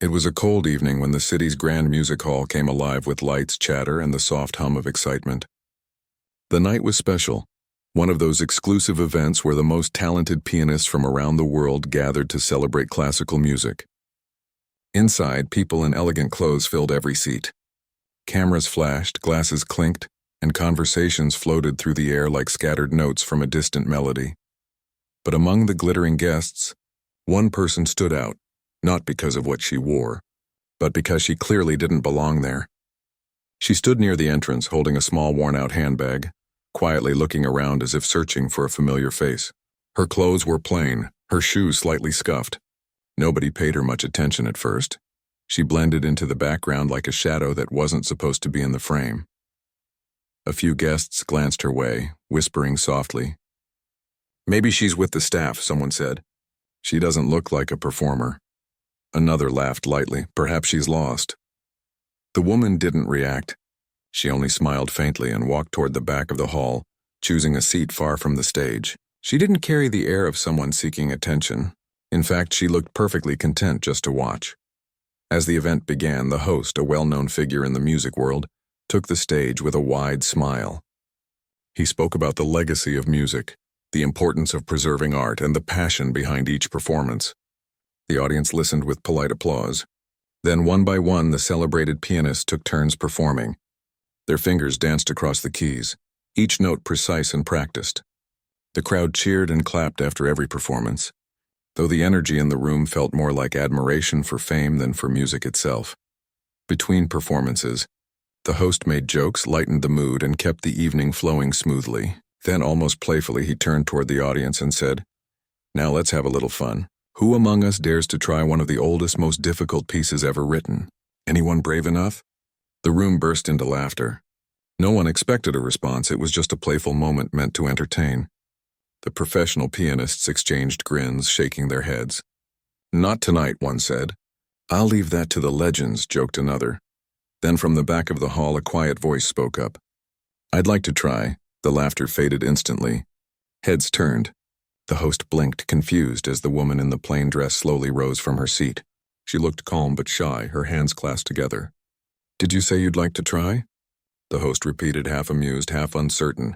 It was a cold evening when the city's grand music hall came alive with lights, chatter, and the soft hum of excitement. The night was special, one of those exclusive events where the most talented pianists from around the world gathered to celebrate classical music. Inside, people in elegant clothes filled every seat. Cameras flashed, glasses clinked, and conversations floated through the air like scattered notes from a distant melody. But among the glittering guests, one person stood out, not because of what she wore, but because she clearly didn't belong there. She stood near the entrance, holding a small worn-out handbag, quietly looking around as if searching for a familiar face. Her clothes were plain, her shoes slightly scuffed. Nobody paid her much attention at first. She blended into the background like a shadow that wasn't supposed to be in the frame. A few guests glanced her way, whispering softly. "Maybe she's with the staff," someone said. "She doesn't look like a performer." Another laughed lightly. "Perhaps she's lost." The woman didn't react. She only smiled faintly and walked toward the back of the hall, choosing a seat far from the stage. She didn't carry the air of someone seeking attention. In fact, she looked perfectly content just to watch. As the event began, the host, a well-known figure in the music world, took the stage with a wide smile. He spoke about the legacy of music, the importance of preserving art, and the passion behind each performance. The audience listened with polite applause. Then, one by one, the celebrated pianists took turns performing. Their fingers danced across the keys, each note precise and practiced. The crowd cheered and clapped after every performance, though the energy in the room felt more like admiration for fame than for music itself. Between performances, the host made jokes, lightened the mood, and kept the evening flowing smoothly. Then, almost playfully, he turned toward the audience and said, "Now let's have a little fun. Who among us dares to try one of the oldest, most difficult pieces ever written? Anyone brave enough?" The room burst into laughter. No one expected a response. It was just a playful moment meant to entertain. The professional pianists exchanged grins, shaking their heads. "Not tonight," one said. "I'll leave that to the legends," joked another. Then from the back of the hall, a quiet voice spoke up. "I'd like to try." The laughter faded instantly. Heads turned. The host blinked, confused, as the woman in the plain dress slowly rose from her seat. She looked calm but shy, her hands clasped together. "Did you say you'd like to try?" The host repeated, half amused, half uncertain.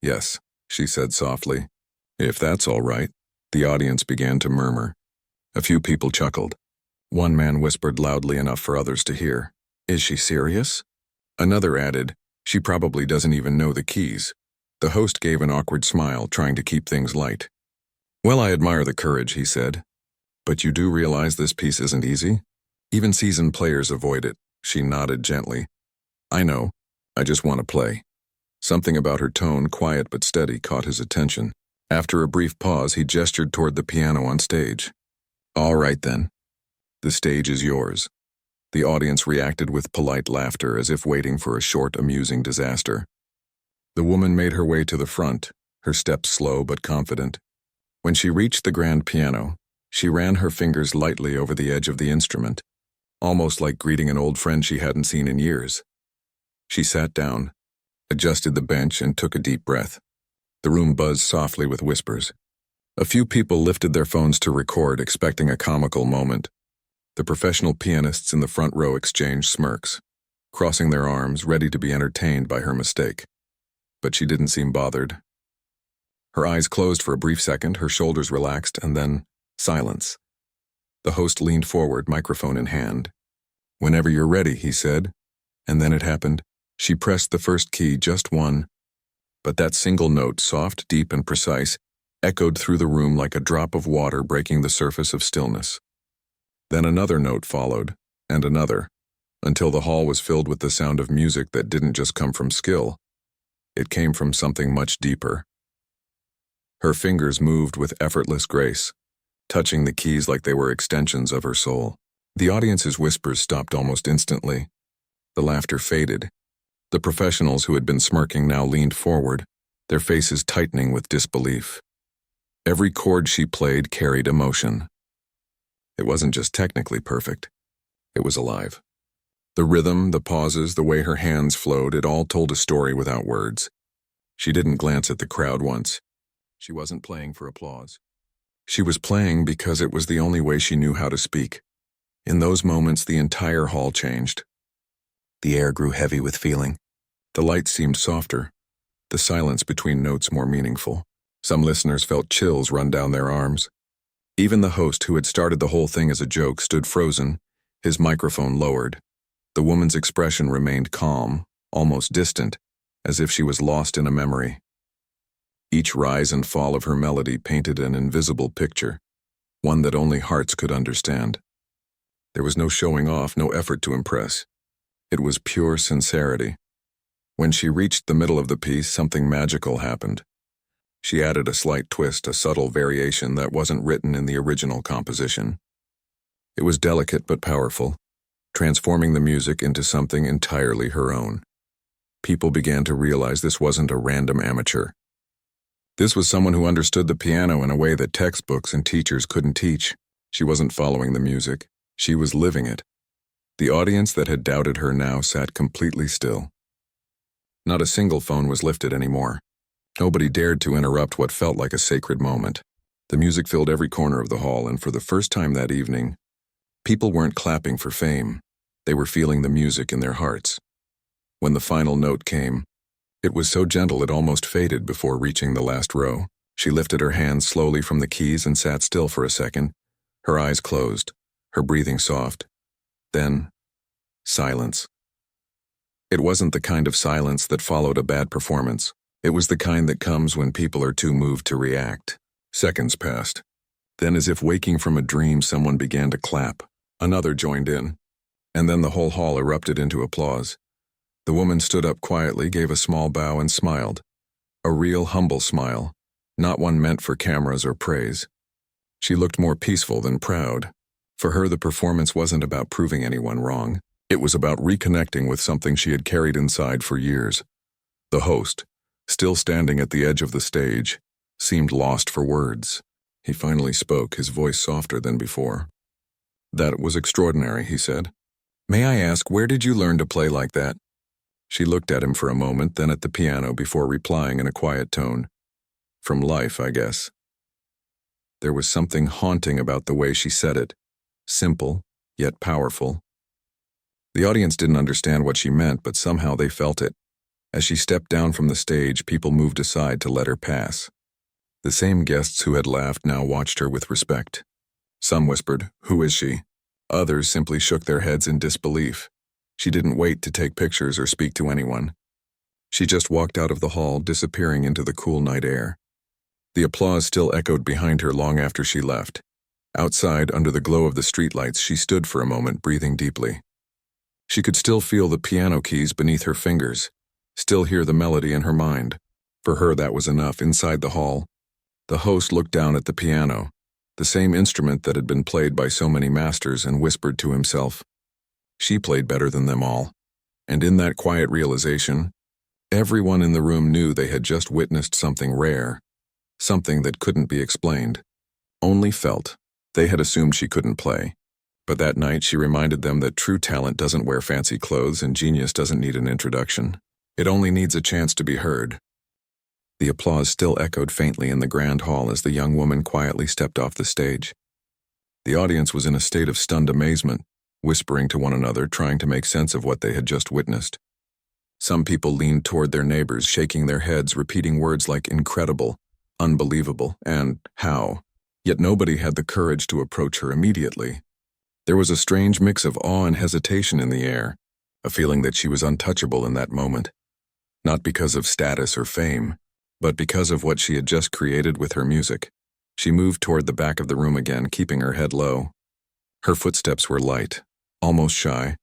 "Yes," she said softly. "If that's all right." The audience began to murmur. A few people chuckled. One man whispered loudly enough for others to hear, "Is she serious?" Another added, "She probably doesn't even know the keys." The host gave an awkward smile, trying to keep things light. "Well, I admire the courage," he said. "But you do realize this piece isn't easy? Even seasoned players avoid it." She nodded gently. "I know. I just want to play." Something about her tone, quiet but steady, caught his attention. After a brief pause, he gestured toward the piano on stage. "All right, then. The stage is yours." The audience reacted with polite laughter, as if waiting for a short, amusing disaster. The woman made her way to the front, her steps slow but confident. When she reached the grand piano, she ran her fingers lightly over the edge of the instrument, almost like greeting an old friend she hadn't seen in years. She sat down, adjusted the bench, and took a deep breath. The room buzzed softly with whispers. A few people lifted their phones to record, expecting a comical moment. The professional pianists in the front row exchanged smirks, crossing their arms, ready to be entertained by her mistake. But she didn't seem bothered. Her eyes closed for a brief second, her shoulders relaxed, and then silence. The host leaned forward, microphone in hand. "Whenever you're ready," he said. And then it happened. She pressed the first key, just one. But that single note, soft, deep, and precise, echoed through the room like a drop of water breaking the surface of stillness. Then another note followed, and another, until the hall was filled with the sound of music that didn't just come from skill. It came from something much deeper. Her fingers moved with effortless grace, touching the keys like they were extensions of her soul. The audience's whispers stopped almost instantly. The laughter faded. The professionals who had been smirking now leaned forward, their faces tightening with disbelief. Every chord she played carried emotion. It wasn't just technically perfect. It was alive. The rhythm, the pauses, the way her hands flowed, it all told a story without words. She didn't glance at the crowd once. She wasn't playing for applause. She was playing because it was the only way she knew how to speak. In those moments, the entire hall changed. The air grew heavy with feeling. The lights seemed softer, the silence between notes more meaningful. Some listeners felt chills run down their arms. Even the host, who had started the whole thing as a joke, stood frozen, his microphone lowered. The woman's expression remained calm, almost distant, as if she was lost in a memory. Each rise and fall of her melody painted an invisible picture, one that only hearts could understand. There was no showing off, no effort to impress. It was pure sincerity. When she reached the middle of the piece, something magical happened. She added a slight twist, a subtle variation that wasn't written in the original composition. It was delicate but powerful, transforming the music into something entirely her own. People began to realize this wasn't a random amateur. This was someone who understood the piano in a way that textbooks and teachers couldn't teach. She wasn't following the music. She was living it. The audience that had doubted her now sat completely still. Not a single phone was lifted anymore. Nobody dared to interrupt what felt like a sacred moment. The music filled every corner of the hall, and for the first time that evening, people weren't clapping for fame. They were feeling the music in their hearts. When the final note came, it was so gentle it almost faded before reaching the last row. She lifted her hands slowly from the keys and sat still for a second, her eyes closed, her breathing soft. Then, silence. It wasn't the kind of silence that followed a bad performance. It was the kind that comes when people are too moved to react. Seconds passed. Then, as if waking from a dream, someone began to clap. Another joined in. And then the whole hall erupted into applause. The woman stood up quietly, gave a small bow, and smiled. A real, humble smile, not one meant for cameras or praise. She looked more peaceful than proud. For her, the performance wasn't about proving anyone wrong. It was about reconnecting with something she had carried inside for years. The host, still standing at the edge of the stage, seemed lost for words. He finally spoke, his voice softer than before. "That was extraordinary," he said. "May I ask, where did you learn to play like that?" She looked at him for a moment, then at the piano, before replying in a quiet tone. "From life, I guess." There was something haunting about the way she said it. Simple, yet powerful. The audience didn't understand what she meant, but somehow they felt it. As she stepped down from the stage, people moved aside to let her pass. The same guests who had laughed now watched her with respect. Some whispered, "Who is she?" Others simply shook their heads in disbelief. She didn't wait to take pictures or speak to anyone. She just walked out of the hall, disappearing into the cool night air. The applause still echoed behind her long after she left. Outside, under the glow of the streetlights, she stood for a moment, breathing deeply. She could still feel the piano keys beneath her fingers, still hear the melody in her mind. For her, that was enough. Inside the hall, the host looked down at the piano, the same instrument that had been played by so many masters, and whispered to himself, "She played better than them all." And in that quiet realization, everyone in the room knew they had just witnessed something rare, something that couldn't be explained, only felt. They had assumed she couldn't play. But that night she reminded them that true talent doesn't wear fancy clothes and genius doesn't need an introduction. It only needs a chance to be heard. The applause still echoed faintly in the grand hall as the young woman quietly stepped off the stage. The audience was in a state of stunned amazement, whispering to one another, trying to make sense of what they had just witnessed. Some people leaned toward their neighbors, shaking their heads, repeating words like incredible, unbelievable, and how. Yet nobody had the courage to approach her immediately. There was a strange mix of awe and hesitation in the air, a feeling that she was untouchable in that moment. Not because of status or fame, but because of what she had just created with her music. She moved toward the back of the room again, keeping her head low. Her footsteps were light, almost shy,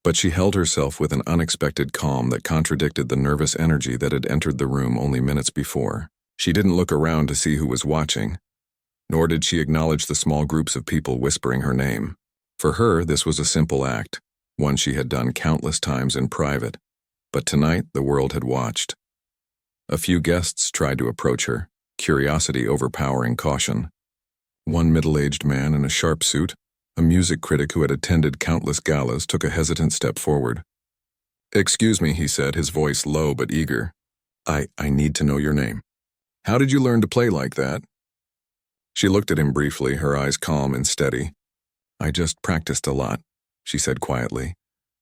but she held herself with an unexpected calm that contradicted the nervous energy that had entered the room only minutes before. She didn't look around to see who was watching, nor did she acknowledge the small groups of people whispering her name. For her, this was a simple act, one she had done countless times in private. But tonight, the world had watched. A few guests tried to approach her, curiosity overpowering caution. One middle-aged man in a sharp suit, a music critic who had attended countless galas, took a hesitant step forward. "Excuse me," he said, his voice low but eager. I need to know your name. How did you learn to play like that?" She looked at him briefly, her eyes calm and steady. I just practiced a lot, she said quietly,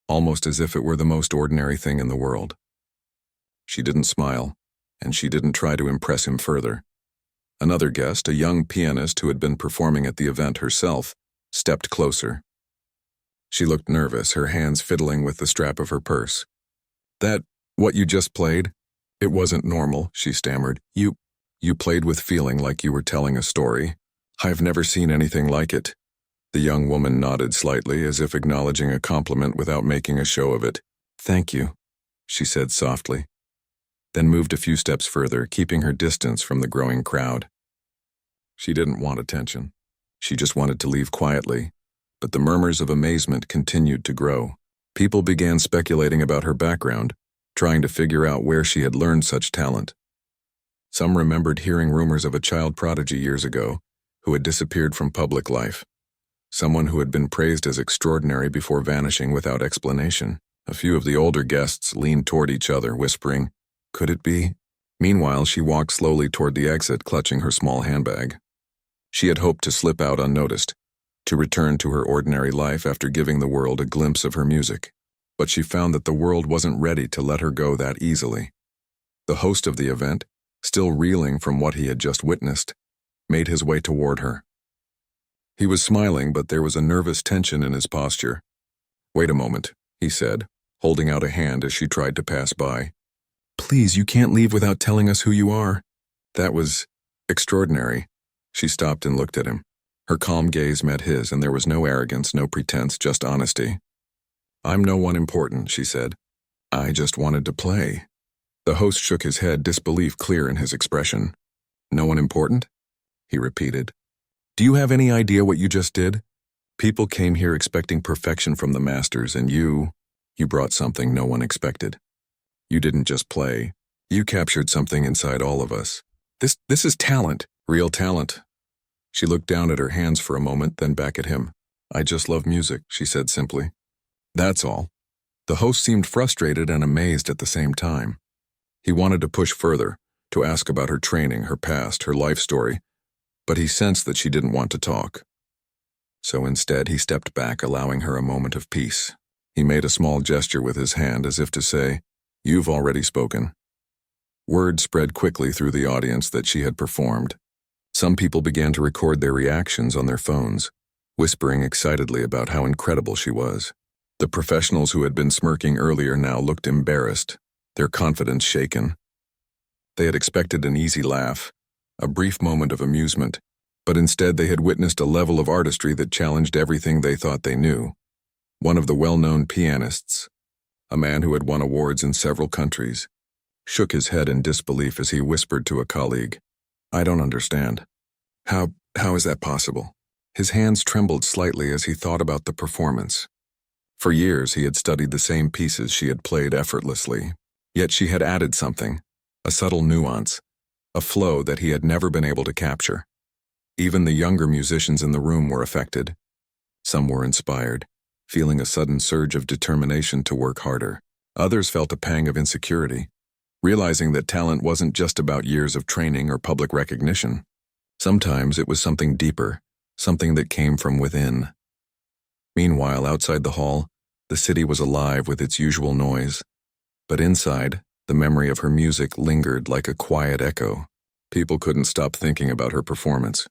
almost as if it were the most ordinary thing in the world. She didn't smile, and she didn't try to impress him further. Another guest, a young pianist who had been performing at the event herself, stepped closer. She looked nervous, her hands fiddling with the strap of her purse. What you just played? It wasn't normal, she stammered. You played with feeling like you were telling a story. I've never seen anything like it. The young woman nodded slightly, as if acknowledging a compliment without making a show of it. Thank you, she said softly, then moved a few steps further, keeping her distance from the growing crowd. She didn't want attention. She just wanted to leave quietly, but the murmurs of amazement continued to grow. People began speculating about her background, trying to figure out where she had learned such talent. Some remembered hearing rumors of a child prodigy years ago who had disappeared from public life, someone who had been praised as extraordinary before vanishing without explanation. A few of the older guests leaned toward each other, whispering, "Could it be?" Meanwhile, she walked slowly toward the exit, clutching her small handbag. She had hoped to slip out unnoticed, to return to her ordinary life after giving the world a glimpse of her music. But she found that the world wasn't ready to let her go that easily. The host of the event, still reeling from what he had just witnessed, made his way toward her. He was smiling, but there was a nervous tension in his posture. "Wait a moment," he said, holding out a hand as she tried to pass by. "Please, you can't leave without telling us who you are." That was extraordinary. She stopped and looked at him. Her calm gaze met his, and there was no arrogance, no pretense, just honesty. "I'm no one important," she said. "I just wanted to play." The host shook his head, disbelief clear in his expression. "No one important?" he repeated. "Do you have any idea what you just did? People came here expecting perfection from the masters, and you brought something no one expected. You didn't just play. You captured something inside all of us. This is talent, real talent." She looked down at her hands for a moment, then back at him. "I just love music," she said simply. "That's all." The host seemed frustrated and amazed at the same time. He wanted to push further, to ask about her training, her past, her life story, but he sensed that she didn't want to talk. So instead, he stepped back, allowing her a moment of peace. He made a small gesture with his hand as if to say, "You've already spoken." Word spread quickly through the audience that she had performed. Some people began to record their reactions on their phones, whispering excitedly about how incredible she was. The professionals who had been smirking earlier now looked embarrassed, their confidence shaken. They had expected an easy laugh, a brief moment of amusement, but instead they had witnessed a level of artistry that challenged everything they thought they knew. One of the well-known pianists, a man who had won awards in several countries, shook his head in disbelief as he whispered to a colleague, "I don't understand. How is that possible?" His hands trembled slightly as he thought about the performance. For years he had studied the same pieces she had played effortlessly, yet she had added something, a subtle nuance, a flow that he had never been able to capture. Even the younger musicians in the room were affected. Some were inspired, feeling a sudden surge of determination to work harder. Others felt a pang of insecurity, realizing that talent wasn't just about years of training or public recognition. Sometimes it was something deeper, something that came from within. Meanwhile, outside the hall, the city was alive with its usual noise. But inside, the memory of her music lingered like a quiet echo. People couldn't stop thinking about her performance.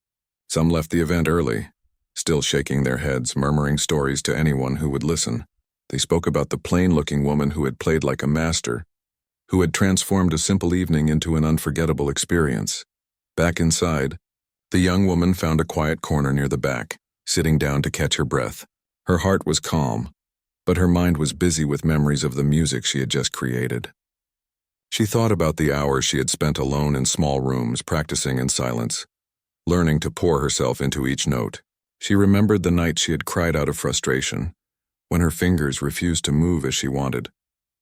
Some left the event early, still shaking their heads, murmuring stories to anyone who would listen. They spoke about the plain-looking woman who had played like a master, who had transformed a simple evening into an unforgettable experience. Back inside, the young woman found a quiet corner near the back, sitting down to catch her breath. Her heart was calm, but her mind was busy with memories of the music she had just created. She thought about the hours she had spent alone in small rooms, practicing in silence, learning to pour herself into each note. She remembered the night she had cried out of frustration, when her fingers refused to move as she wanted,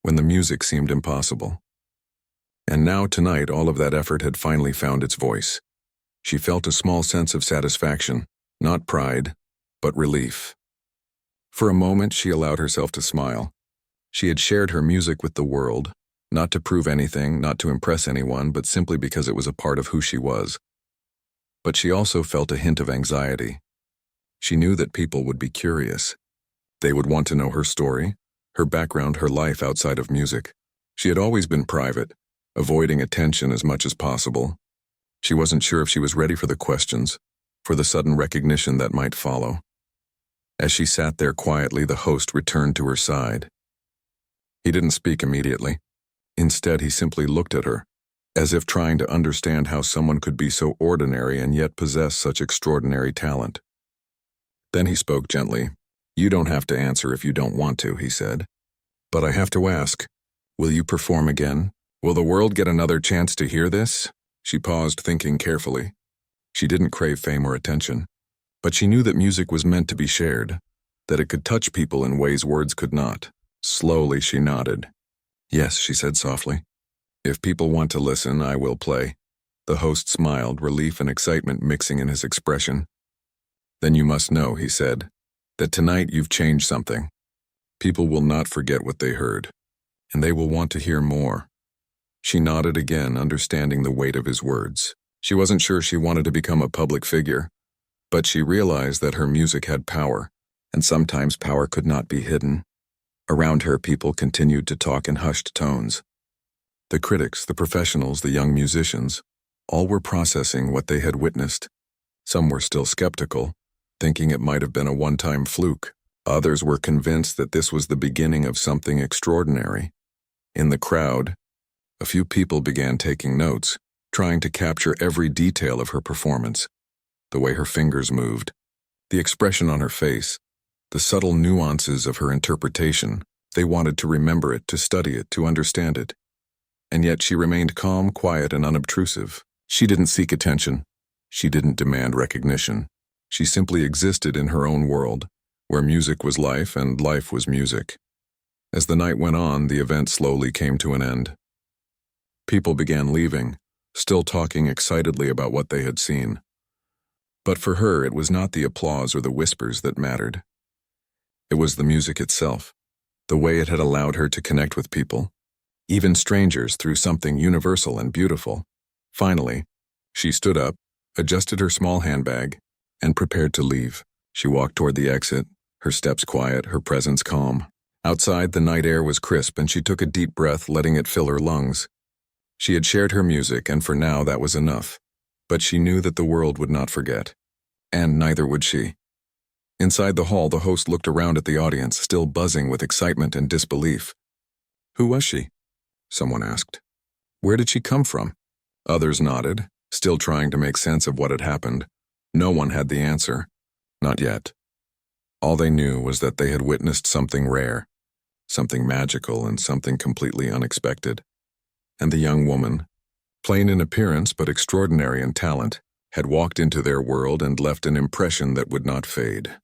when the music seemed impossible. And now tonight all of that effort had finally found its voice. She felt a small sense of satisfaction, not pride, but relief. For a moment she allowed herself to smile. She had shared her music with the world, not to prove anything, not to impress anyone, but simply because it was a part of who she was. But she also felt a hint of anxiety. She knew that people would be curious. They would want to know her story, her background, her life outside of music. She had always been private, avoiding attention as much as possible. She wasn't sure if she was ready for the questions, for the sudden recognition that might follow. As she sat there quietly, the host returned to her side. He didn't speak immediately. Instead, he simply looked at her, as if trying to understand how someone could be so ordinary and yet possess such extraordinary talent. Then he spoke gently. "You don't have to answer if you don't want to," he said. "But I have to ask, will you perform again? Will the world get another chance to hear this?" She paused, thinking carefully. She didn't crave fame or attention, but she knew that music was meant to be shared, that it could touch people in ways words could not. Slowly, she nodded. "Yes," she said softly. "If people want to listen, I will play." The host smiled, relief and excitement mixing in his expression. "Then you must know," he said, "that tonight you've changed something. People will not forget what they heard, and they will want to hear more." She nodded again, understanding the weight of his words. She wasn't sure she wanted to become a public figure, but she realized that her music had power, and sometimes power could not be hidden. Around her, people continued to talk in hushed tones. The critics, the professionals, the young musicians, all were processing what they had witnessed. Some were still skeptical, thinking it might have been a one-time fluke. Others were convinced that this was the beginning of something extraordinary. In the crowd, a few people began taking notes, trying to capture every detail of her performance. The way her fingers moved, the expression on her face, the subtle nuances of her interpretation. They wanted to remember it, to study it, to understand it. And yet she remained calm, quiet, and unobtrusive. She didn't seek attention. She didn't demand recognition. She simply existed in her own world, where music was life and life was music. As the night went on, the event slowly came to an end. People began leaving, still talking excitedly about what they had seen. But for her, it was not the applause or the whispers that mattered. It was the music itself, the way it had allowed her to connect with people, even strangers, through something universal and beautiful. Finally, she stood up, adjusted her small handbag, and prepared to leave. She walked toward the exit, her steps quiet, her presence calm. Outside, the night air was crisp, and she took a deep breath, letting it fill her lungs. She had shared her music, and for now that was enough. But she knew that the world would not forget. And neither would she. Inside the hall, the host looked around at the audience, still buzzing with excitement and disbelief. "Who was she?" someone asked. "Where did she come from?" Others nodded, still trying to make sense of what had happened. No one had the answer. Not yet. All they knew was that they had witnessed something rare, something magical, and something completely unexpected. And the young woman, plain in appearance but extraordinary in talent, had walked into their world and left an impression that would not fade.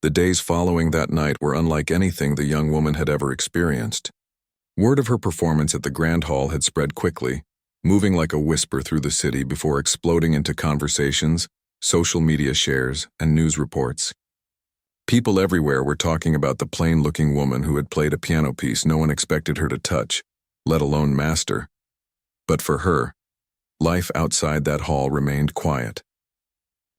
The days following that night were unlike anything the young woman had ever experienced. Word of her performance at the Grand Hall had spread quickly, moving like a whisper through the city before exploding into conversations, social media shares, and news reports. People everywhere were talking about the plain-looking woman who had played a piano piece no one expected her to touch, let alone master. But for her, life outside that hall remained quiet.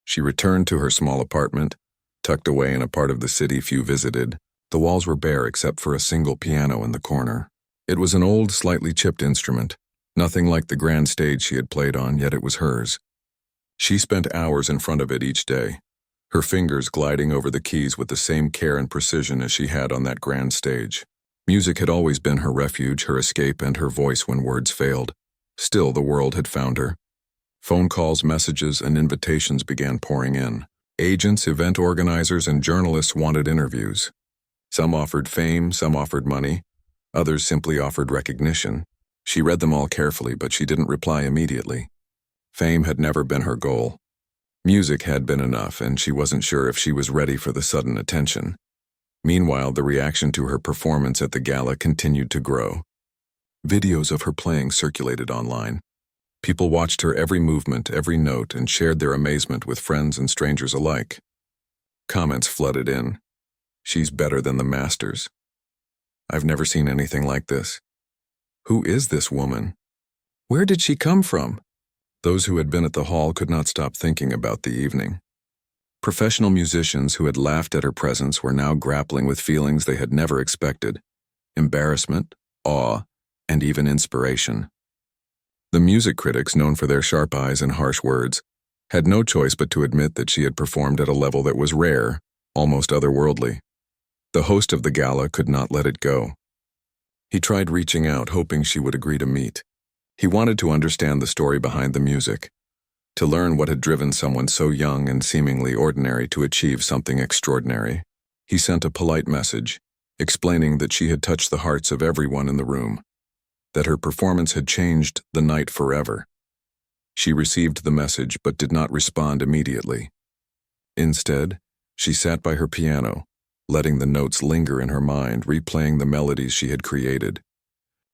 She returned to her small apartment, tucked away in a part of the city few visited. The walls were bare except for a single piano in the corner. It was an old, slightly chipped instrument, nothing like the grand stage she had played on, yet it was hers. She spent hours in front of it each day, her fingers gliding over the keys with the same care and precision as she had on that grand stage. Music had always been her refuge, her escape, and her voice when words failed. Still, the world had found her. Phone calls, messages, and invitations began pouring in. Agents, event organizers, and journalists wanted interviews. Some offered fame, some offered money. Others simply offered recognition. She read them all carefully, but she didn't reply immediately. Fame had never been her goal. Music had been enough, and she wasn't sure if she was ready for the sudden attention. Meanwhile, the reaction to her performance at the gala continued to grow. Videos of her playing circulated online. People watched her every movement, every note, and shared their amazement with friends and strangers alike. Comments flooded in. "She's better than the masters. I've never seen anything like this. Who is this woman? Where did she come from?" Those who had been at the hall could not stop thinking about the evening. Professional musicians who had laughed at her presence were now grappling with feelings they had never expected: embarrassment, awe, and even inspiration. The music critics, known for their sharp eyes and harsh words, had no choice but to admit that she had performed at a level that was rare, almost otherworldly. The host of the gala could not let it go. He tried reaching out, hoping she would agree to meet. He wanted to understand the story behind the music, to learn what had driven someone so young and seemingly ordinary to achieve something extraordinary. He sent a polite message, explaining that she had touched the hearts of everyone in the room, that her performance had changed the night forever. She received the message but did not respond immediately. Instead, she sat by her piano, letting the notes linger in her mind, replaying the melodies she had created.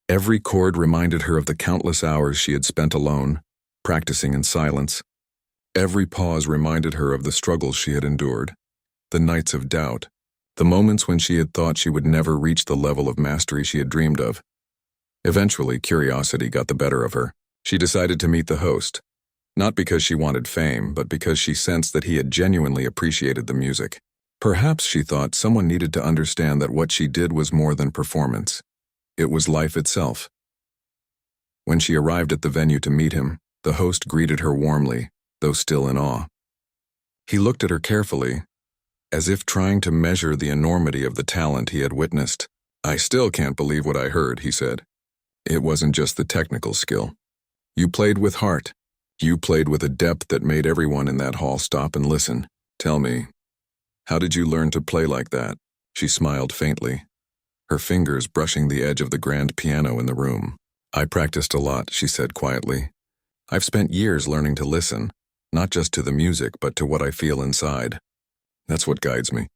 Every chord reminded her of the countless hours she had spent alone, practicing in silence. Every pause reminded her of the struggles she had endured, the nights of doubt, the moments when she had thought she would never reach the level of mastery she had dreamed of. Eventually, curiosity got the better of her. She decided to meet the host, not because she wanted fame, but because she sensed that he had genuinely appreciated the music. Perhaps, she thought, someone needed to understand that what she did was more than performance. It was life itself. When she arrived at the venue to meet him, the host greeted her warmly, though still in awe. He looked at her carefully, as if trying to measure the enormity of the talent he had witnessed. "I still can't believe what I heard," he said. "It wasn't just the technical skill. You played with heart. You played with a depth that made everyone in that hall stop and listen. Tell me, how did you learn to play like that?" She smiled faintly, her fingers brushing the edge of the grand piano in the room. "I practiced a lot," she said quietly. "I've spent years learning to listen, not just to the music, but to what I feel inside. That's what guides me.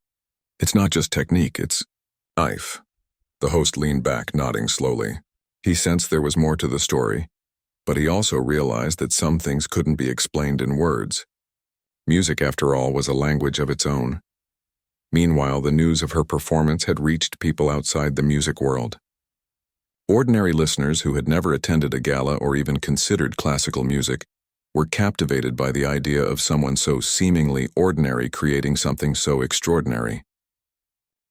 It's not just technique, it's life." The host leaned back, nodding slowly. He sensed there was more to the story, but he also realized that some things couldn't be explained in words. Music, after all, was a language of its own. Meanwhile, the news of her performance had reached people outside the music world. Ordinary listeners who had never attended a gala or even considered classical music were captivated by the idea of someone so seemingly ordinary creating something so extraordinary.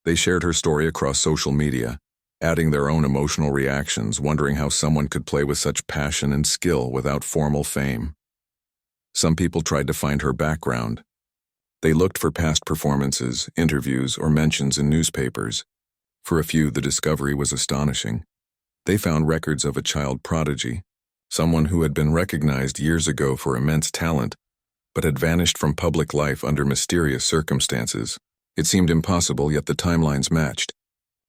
They shared her story across social media, adding their own emotional reactions, wondering how someone could play with such passion and skill without formal fame. Some people tried to find her background. They looked for past performances, interviews, or mentions in newspapers. For a few, the discovery was astonishing. They found records of a child prodigy, someone who had been recognized years ago for immense talent, but had vanished from public life under mysterious circumstances. It seemed impossible, yet the timelines matched.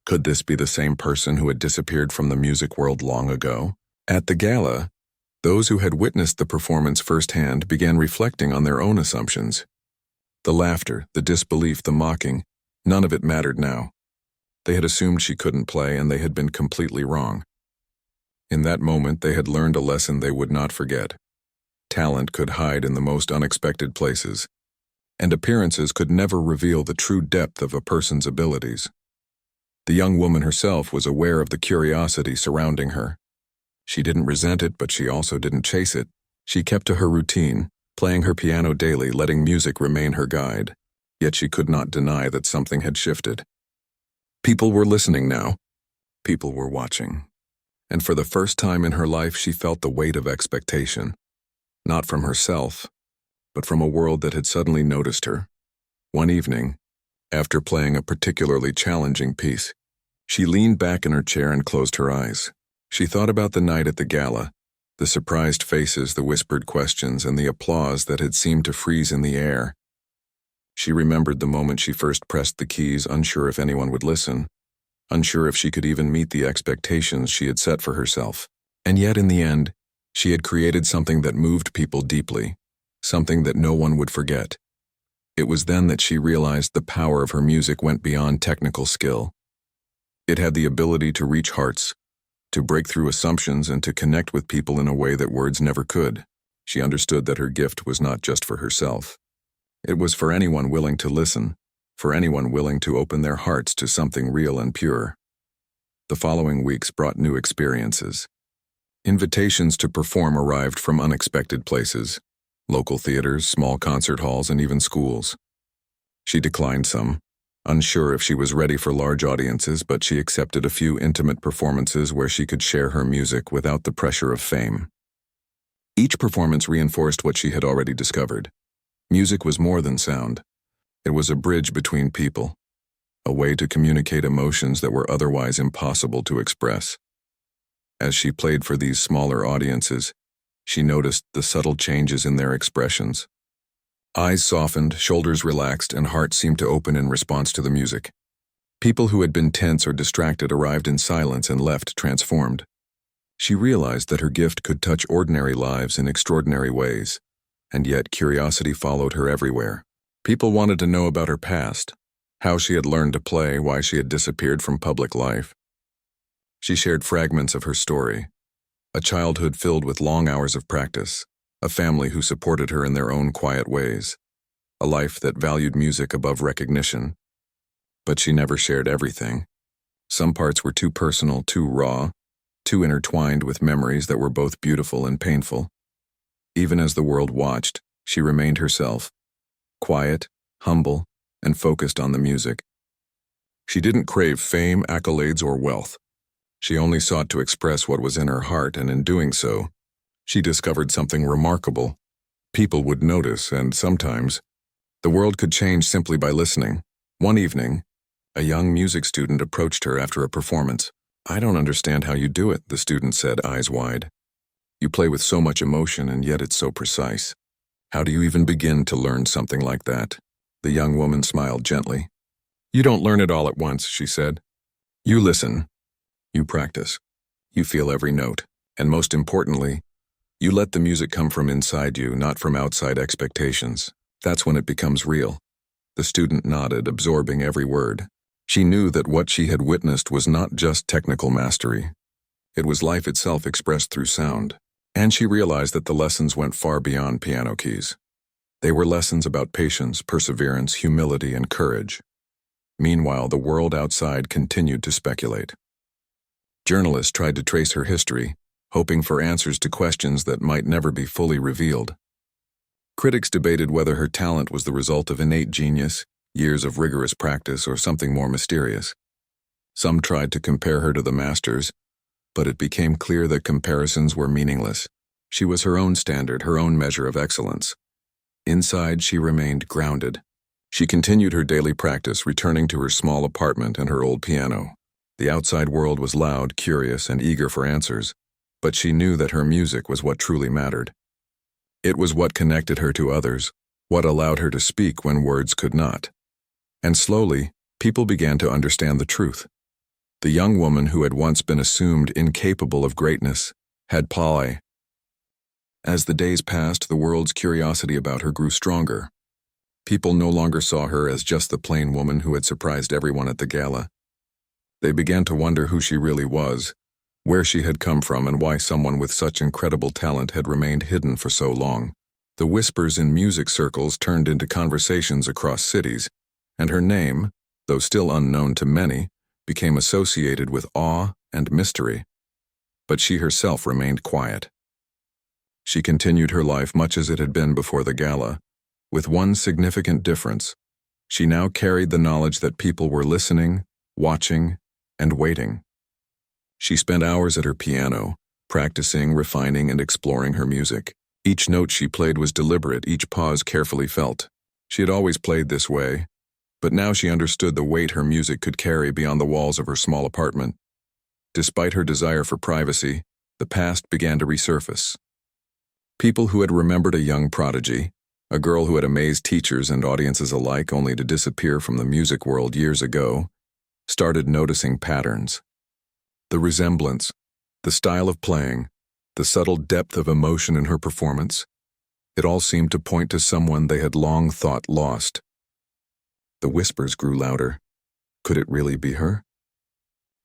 Could this be the same person who had disappeared from the music world long ago? At the gala, those who had witnessed the performance firsthand began reflecting on their own assumptions. The laughter, the disbelief, the mocking, none of it mattered now. They had assumed she couldn't play, and they had been completely wrong. In that moment, they had learned a lesson they would not forget. Talent could hide in the most unexpected places, and appearances could never reveal the true depth of a person's abilities. The young woman herself was aware of the curiosity surrounding her. She didn't resent it, but she also didn't chase it. She kept to her routine, playing her piano daily, letting music remain her guide. Yet she could not deny that something had shifted. People were listening now. People were watching. And for the first time in her life, she felt the weight of expectation. Not from herself, but from a world that had suddenly noticed her. One evening, after playing a particularly challenging piece, she leaned back in her chair and closed her eyes. She thought about the night at the gala, the surprised faces, the whispered questions, and the applause that had seemed to freeze in the air. She remembered the moment she first pressed the keys, unsure if anyone would listen, unsure if she could even meet the expectations she had set for herself. And yet, in the end, she had created something that moved people deeply, something that no one would forget. It was then that she realized the power of her music went beyond technical skill. It had the ability to reach hearts, to break through assumptions, and to connect with people in a way that words never could. She understood that her gift was not just for herself. It was for anyone willing to listen, for anyone willing to open their hearts to something real and pure. The following weeks brought new experiences. Invitations to perform arrived from unexpected places: local theaters, small concert halls, and even schools. She declined some, unsure if she was ready for large audiences, but she accepted a few intimate performances where she could share her music without the pressure of fame. Each performance reinforced what she had already discovered. Music was more than sound. It was a bridge between people, a way to communicate emotions that were otherwise impossible to express. As she played for these smaller audiences, she noticed the subtle changes in their expressions. Eyes softened, shoulders relaxed, and hearts seemed to open in response to the music. People who had been tense or distracted arrived in silence and left transformed. She realized that her gift could touch ordinary lives in extraordinary ways, and yet curiosity followed her everywhere. People wanted to know about her past, how she had learned to play, why she had disappeared from public life. She shared fragments of her story, a childhood filled with long hours of practice, a family who supported her in their own quiet ways, a life that valued music above recognition. But she never shared everything. Some parts were too personal, too raw, too intertwined with memories that were both beautiful and painful. Even as the world watched, she remained herself, quiet, humble, and focused on the music. She didn't crave fame, accolades, or wealth. She only sought to express what was in her heart, and in doing so, she discovered something remarkable. People would notice, and sometimes, the world could change simply by listening. One evening, a young music student approached her after a performance. "I don't understand how you do it," the student said, eyes wide. "You play with so much emotion, and yet it's so precise. How do you even begin to learn something like that?" The young woman smiled gently. "You don't learn it all at once," she said. "You listen. You practice. You feel every note. And most importantly, you let the music come from inside you, not from outside expectations. That's when it becomes real." The student nodded, absorbing every word. She knew that what she had witnessed was not just technical mastery. It was life itself expressed through sound. And she realized that the lessons went far beyond piano keys. They were lessons about patience, perseverance, humility, and courage. Meanwhile, the world outside continued to speculate. Journalists tried to trace her history, hoping for answers to questions that might never be fully revealed. Critics debated whether her talent was the result of innate genius, years of rigorous practice, or something more mysterious. Some tried to compare her to the masters, but it became clear that comparisons were meaningless. She was her own standard, her own measure of excellence. Inside, she remained grounded. She continued her daily practice, returning to her small apartment and her old piano. The outside world was loud, curious, and eager for answers, but she knew that her music was what truly mattered. It was what connected her to others, what allowed her to speak when words could not. And slowly, people began to understand the truth. The young woman who had once been assumed incapable of greatness had power. As the days passed, the world's curiosity about her grew stronger. People no longer saw her as just the plain woman who had surprised everyone at the gala. They began to wonder who she really was, where she had come from, and why someone with such incredible talent had remained hidden for so long. The whispers in music circles turned into conversations across cities, and her name, though still unknown to many, became associated with awe and mystery. But she herself remained quiet. She continued her life much as it had been before the gala, with one significant difference. She now carried the knowledge that people were listening, watching, and waiting. She spent hours at her piano, practicing, refining, and exploring her music. Each note she played was deliberate, each pause carefully felt. She had always played this way, but now she understood the weight her music could carry beyond the walls of her small apartment. Despite her desire for privacy, the past began to resurface. People who had remembered a young prodigy, a girl who had amazed teachers and audiences alike only to disappear from the music world years ago, started noticing patterns. The resemblance, the style of playing, the subtle depth of emotion in her performance, it all seemed to point to someone they had long thought lost. The whispers grew louder. Could it really be her?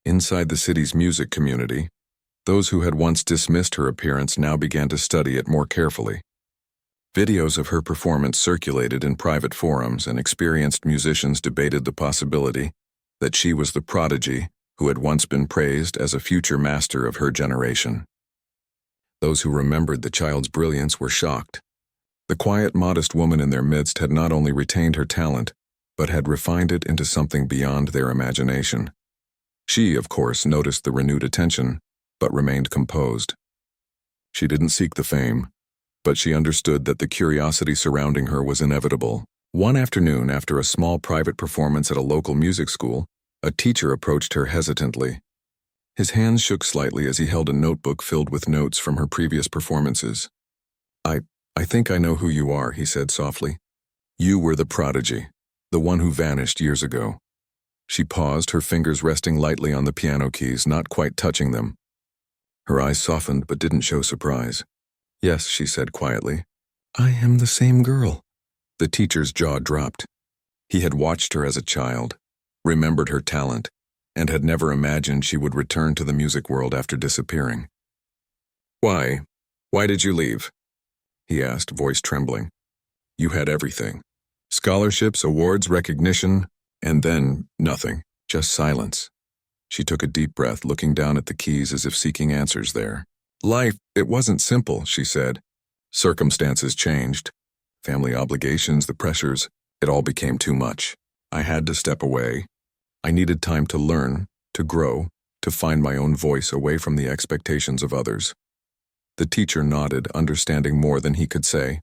Inside the city's music community, those who had once dismissed her appearance now began to study it more carefully. Videos of her performance circulated in private forums, and experienced musicians debated the possibility that she was the prodigy who had once been praised as a future master of her generation. Those who remembered the child's brilliance were shocked. The quiet, modest woman in their midst had not only retained her talent, but had refined it into something beyond their imagination. She, of course, noticed the renewed attention, but remained composed. She didn't seek the fame, but she understood that the curiosity surrounding her was inevitable. One afternoon, after a small private performance at a local music school, a teacher approached her hesitantly. His hands shook slightly as he held a notebook filled with notes from her previous performances. I think I know who you are," he said softly. "You were the prodigy, the one who vanished years ago." She paused, her fingers resting lightly on the piano keys, not quite touching them. Her eyes softened but didn't show surprise. "Yes," she said quietly. "I am the same girl." The teacher's jaw dropped. He had watched her as a child, remembered her talent, and had never imagined she would return to the music world after disappearing. "Why? Why did you leave?" he asked, voice trembling. "You had everything. Scholarships, awards, recognition, and then nothing, just silence." She took a deep breath, looking down at the keys as if seeking answers there. "Life, it wasn't simple," she said. "Circumstances changed. Family obligations, the pressures, it all became too much. I had to step away. I needed time to learn, to grow, to find my own voice away from the expectations of others." The teacher nodded, understanding more than he could say.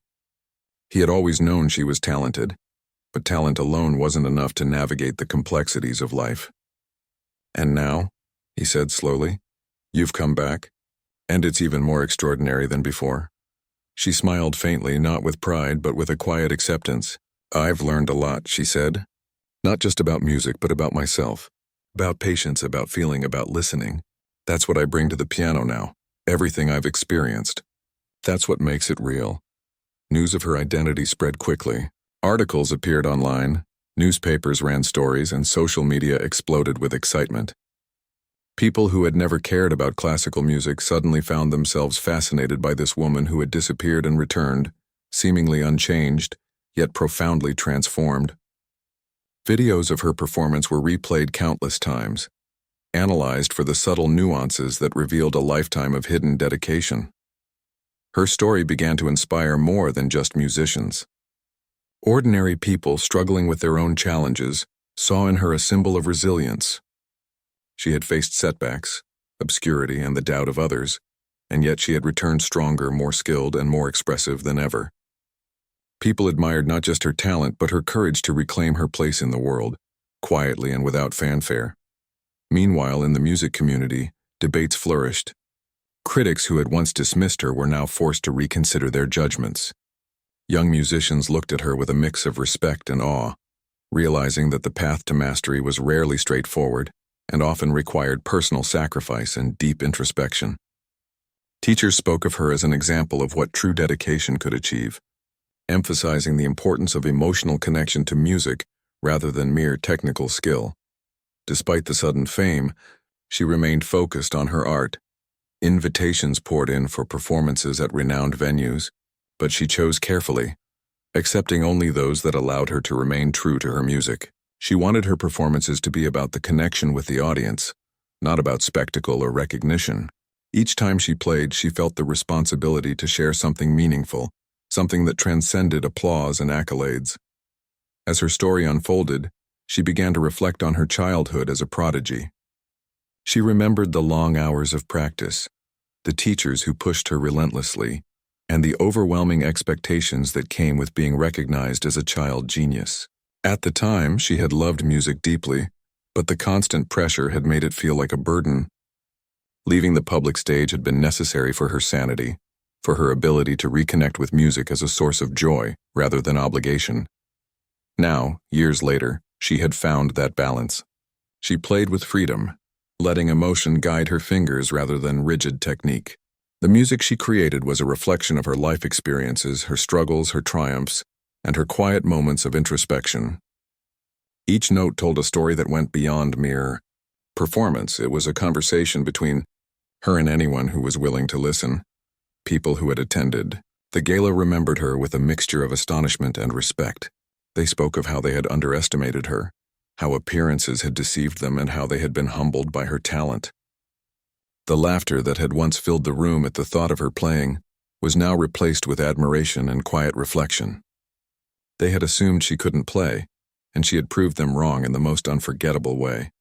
He had always known she was talented, but talent alone wasn't enough to navigate the complexities of life. "And now," he said slowly, "you've come back, and it's even more extraordinary than before." She smiled faintly, not with pride, but with a quiet acceptance. "I've learned a lot," she said. "Not just about music, but about myself. About patience, about feeling, about listening. That's what I bring to the piano now. Everything I've experienced. That's what makes it real." News of her identity spread quickly. Articles appeared online, newspapers ran stories, and social media exploded with excitement. People who had never cared about classical music suddenly found themselves fascinated by this woman who had disappeared and returned, seemingly unchanged, yet profoundly transformed. Videos of her performance were replayed countless times, analyzed for the subtle nuances that revealed a lifetime of hidden dedication. Her story began to inspire more than just musicians. Ordinary people struggling with their own challenges saw in her a symbol of resilience. She had faced setbacks, obscurity, and the doubt of others, and yet she had returned stronger, more skilled, and more expressive than ever. People admired not just her talent, but her courage to reclaim her place in the world, quietly and without fanfare. Meanwhile, in the music community, debates flourished. Critics who had once dismissed her were now forced to reconsider their judgments. Young musicians looked at her with a mix of respect and awe, realizing that the path to mastery was rarely straightforward and often required personal sacrifice and deep introspection. Teachers spoke of her as an example of what true dedication could achieve, emphasizing the importance of emotional connection to music rather than mere technical skill. Despite the sudden fame, she remained focused on her art. Invitations poured in for performances at renowned venues, but she chose carefully, accepting only those that allowed her to remain true to her music. She wanted her performances to be about the connection with the audience, not about spectacle or recognition. Each time she played, she felt the responsibility to share something meaningful, something that transcended applause and accolades. As her story unfolded, she began to reflect on her childhood as a prodigy. She remembered the long hours of practice, the teachers who pushed her relentlessly, and the overwhelming expectations that came with being recognized as a child genius. At the time, she had loved music deeply, but the constant pressure had made it feel like a burden. Leaving the public stage had been necessary for her sanity, for her ability to reconnect with music as a source of joy rather than obligation. Now, years later, she had found that balance. She played with freedom, letting emotion guide her fingers rather than rigid technique. The music she created was a reflection of her life experiences, her struggles, her triumphs, and her quiet moments of introspection. Each note told a story that went beyond mere performance. It was a conversation between her and anyone who was willing to listen. People who had attended. The gala remembered her with a mixture of astonishment and respect. They spoke of how they had underestimated her, how appearances had deceived them, and how they had been humbled by her talent. The laughter that had once filled the room at the thought of her playing was now replaced with admiration and quiet reflection. They had assumed she couldn't play, and she had proved them wrong in the most unforgettable way.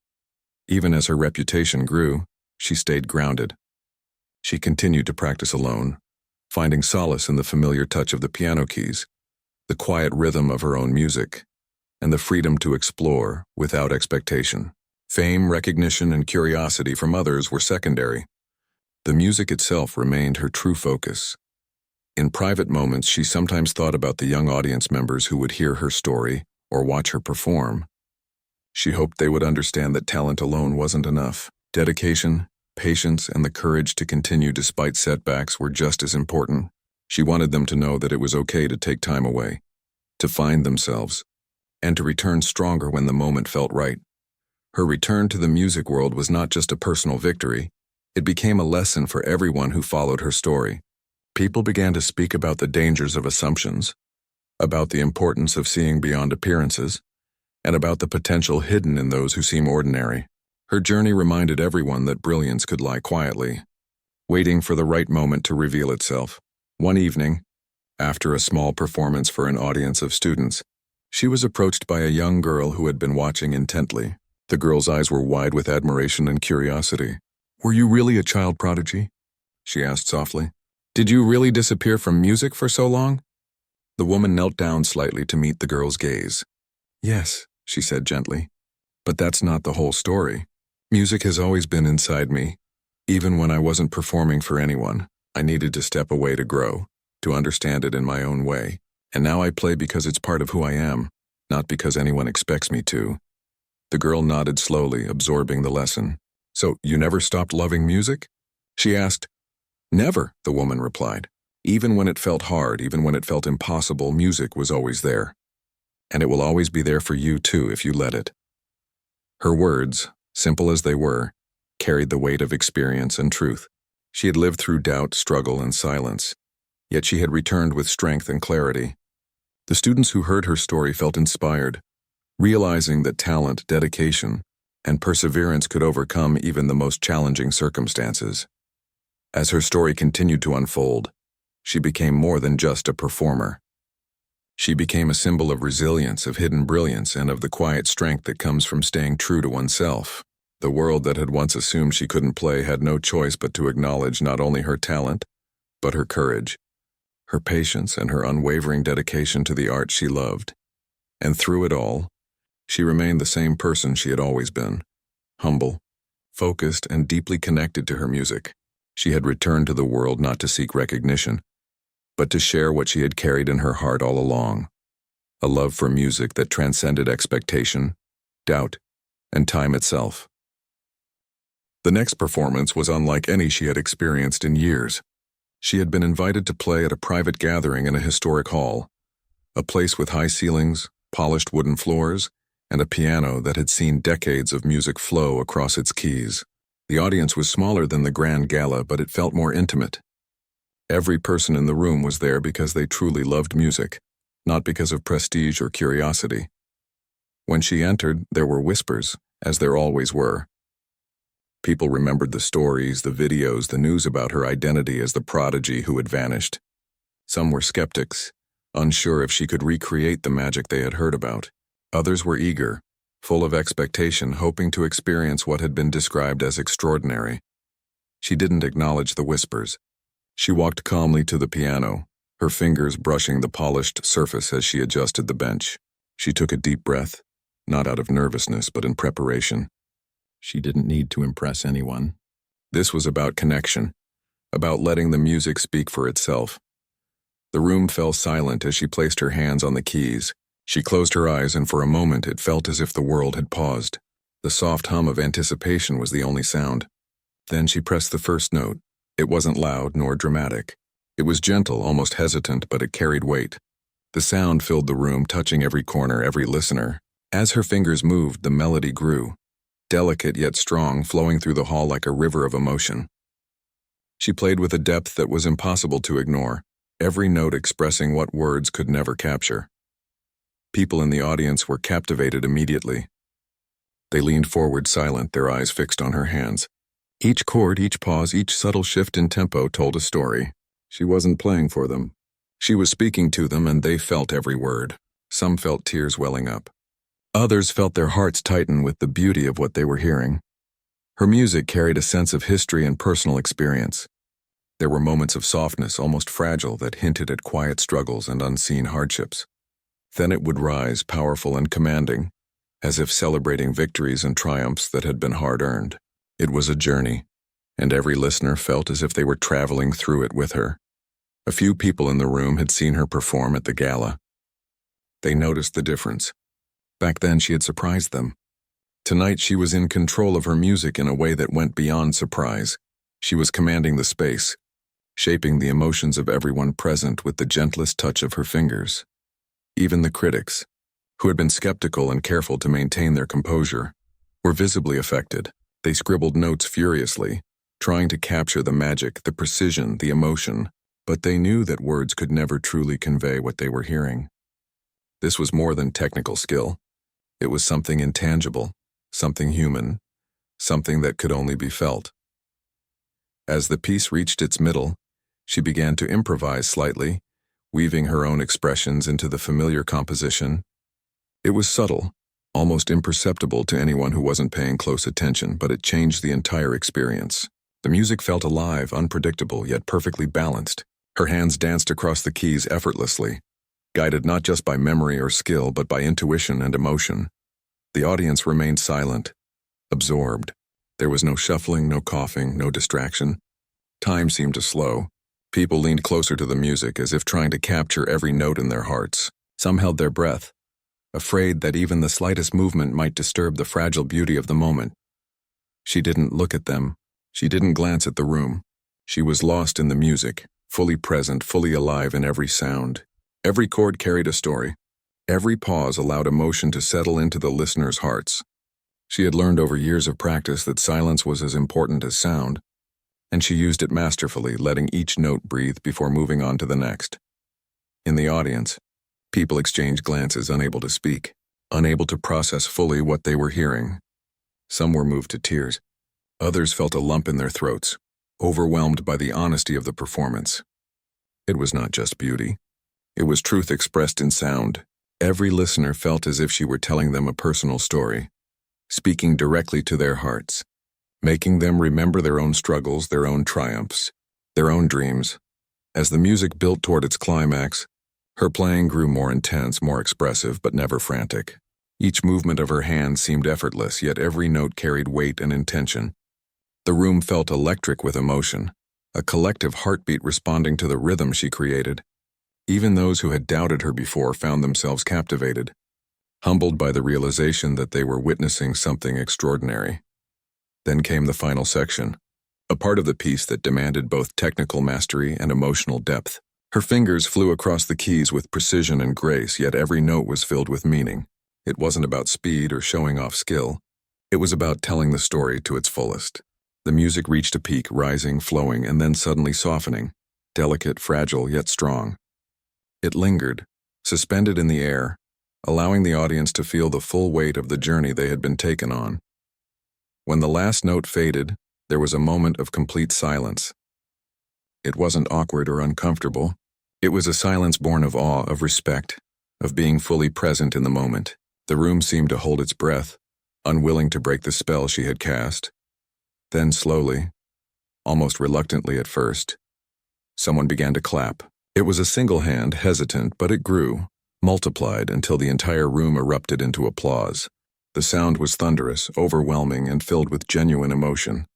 Even as her reputation grew, she stayed grounded. She continued to practice alone, finding solace in the familiar touch of the piano keys, the quiet rhythm of her own music, and the freedom to explore without expectation. Fame, recognition, and curiosity from others were secondary. The music itself remained her true focus. In private moments, she sometimes thought about the young audience members who would hear her story or watch her perform. She hoped they would understand that talent alone wasn't enough. Dedication, patience, and the courage to continue despite setbacks were just as important. She wanted them to know that it was okay to take time away, to find themselves, and to return stronger when the moment felt right. Her return to the music world was not just a personal victory, it became a lesson for everyone who followed her story. People began to speak about the dangers of assumptions, about the importance of seeing beyond appearances, and about the potential hidden in those who seem ordinary. Her journey reminded everyone that brilliance could lie quietly, waiting for the right moment to reveal itself. One evening, after a small performance for an audience of students, she was approached by a young girl who had been watching intently. The girl's eyes were wide with admiration and curiosity. "Were you really a child prodigy?" she asked softly. "Did you really disappear from music for so long?" The woman knelt down slightly to meet the girl's gaze. "Yes," she said gently, "but that's not the whole story. Music has always been inside me. Even when I wasn't performing for anyone, I needed to step away to grow, to understand it in my own way. And now I play because it's part of who I am, not because anyone expects me to." The girl nodded slowly, absorbing the lesson. "So you never stopped loving music?" she asked. "Never," the woman replied. "Even when it felt hard, even when it felt impossible, music was always there. And it will always be there for you too if you let it." Her words, simple as they were, carried the weight of experience and truth. She had lived through doubt, struggle, and silence, yet she had returned with strength and clarity. The students who heard her story felt inspired, realizing that talent, dedication, and perseverance could overcome even the most challenging circumstances. As her story continued to unfold, she became more than just a performer. She became a symbol of resilience, of hidden brilliance, and of the quiet strength that comes from staying true to oneself. The world that had once assumed she couldn't play had no choice but to acknowledge not only her talent, but her courage, her patience, and her unwavering dedication to the art she loved. And through it all, she remained the same person she had always been, humble, focused, and deeply connected to her music. She had returned to the world not to seek recognition, but to share what she had carried in her heart all along, a love for music that transcended expectation, doubt, and time itself. The next performance was unlike any she had experienced in years. She had been invited to play at a private gathering in a historic hall, a place with high ceilings, polished wooden floors, and a piano that had seen decades of music flow across its keys. The audience was smaller than the grand gala, but it felt more intimate. Every person in the room was there because they truly loved music, not because of prestige or curiosity. When she entered, there were whispers, as there always were. People remembered the stories, the videos, the news about her identity as the prodigy who had vanished. Some were skeptics, unsure if she could recreate the magic they had heard about. Others were eager, full of expectation, hoping to experience what had been described as extraordinary. She didn't acknowledge the whispers. She walked calmly to the piano, her fingers brushing the polished surface as she adjusted the bench. She took a deep breath, not out of nervousness but in preparation. She didn't need to impress anyone. This was about connection, about letting the music speak for itself. The room fell silent as she placed her hands on the keys. She closed her eyes, and for a moment it felt as if the world had paused. The soft hum of anticipation was the only sound. Then she pressed the first note. It wasn't loud nor dramatic. It was gentle, almost hesitant, but it carried weight. The sound filled the room, touching every corner, every listener. As her fingers moved, the melody grew, delicate yet strong, flowing through the hall like a river of emotion. She played with a depth that was impossible to ignore, every note expressing what words could never capture. People in the audience were captivated immediately. They leaned forward silent, their eyes fixed on her hands. Each chord, each pause, each subtle shift in tempo told a story. She wasn't playing for them. She was speaking to them, and they felt every word. Some felt tears welling up. Others felt their hearts tighten with the beauty of what they were hearing. Her music carried a sense of history and personal experience. There were moments of softness, almost fragile, that hinted at quiet struggles and unseen hardships. Then it would rise, powerful and commanding, as if celebrating victories and triumphs that had been hard-earned. It was a journey, and every listener felt as if they were traveling through it with her. A few people in the room had seen her perform at the gala. They noticed the difference. Back then she had surprised them. Tonight she was in control of her music in a way that went beyond surprise. She was commanding the space, shaping the emotions of everyone present with the gentlest touch of her fingers. Even the critics, who had been skeptical and careful to maintain their composure, were visibly affected. They scribbled notes furiously, trying to capture the magic, the precision, the emotion, but they knew that words could never truly convey what they were hearing. This was more than technical skill. It was something intangible, something human, something that could only be felt. As the piece reached its middle, she began to improvise slightly, weaving her own expressions into the familiar composition. It was subtle, almost imperceptible to anyone who wasn't paying close attention, but it changed the entire experience. The music felt alive, unpredictable, yet perfectly balanced. Her hands danced across the keys effortlessly, guided not just by memory or skill, but by intuition and emotion. The audience remained silent, absorbed. There was no shuffling, no coughing, no distraction. Time seemed to slow. People leaned closer to the music as if trying to capture every note in their hearts. Some held their breath, afraid that even the slightest movement might disturb the fragile beauty of the moment. She didn't look at them. She didn't glance at the room. She was lost in the music, fully present, fully alive in every sound. Every chord carried a story. Every pause allowed emotion to settle into the listeners' hearts. She had learned over years of practice that silence was as important as sound, and she used it masterfully, letting each note breathe before moving on to the next. In the audience, people exchanged glances, unable to speak, unable to process fully what they were hearing. Some were moved to tears. Others felt a lump in their throats, overwhelmed by the honesty of the performance. It was not just beauty. It was truth expressed in sound. Every listener felt as if she were telling them a personal story, speaking directly to their hearts, making them remember their own struggles, their own triumphs, their own dreams. As the music built toward its climax, her playing grew more intense, more expressive, but never frantic. Each movement of her hands seemed effortless, yet every note carried weight and intention. The room felt electric with emotion, a collective heartbeat responding to the rhythm she created. Even those who had doubted her before found themselves captivated, humbled by the realization that they were witnessing something extraordinary. Then came the final section, a part of the piece that demanded both technical mastery and emotional depth. Her fingers flew across the keys with precision and grace, yet every note was filled with meaning. It wasn't about speed or showing off skill. It was about telling the story to its fullest. The music reached a peak, rising, flowing, and then suddenly softening, delicate, fragile, yet strong. It lingered, suspended in the air, allowing the audience to feel the full weight of the journey they had been taken on. When the last note faded, there was a moment of complete silence. It wasn't awkward or uncomfortable. It was a silence born of awe, of respect, of being fully present in the moment. The room seemed to hold its breath, unwilling to break the spell she had cast. Then slowly, almost reluctantly at first, someone began to clap. It was a single hand, hesitant, but it grew, multiplied until the entire room erupted into applause. The sound was thunderous, overwhelming, and filled with genuine emotion.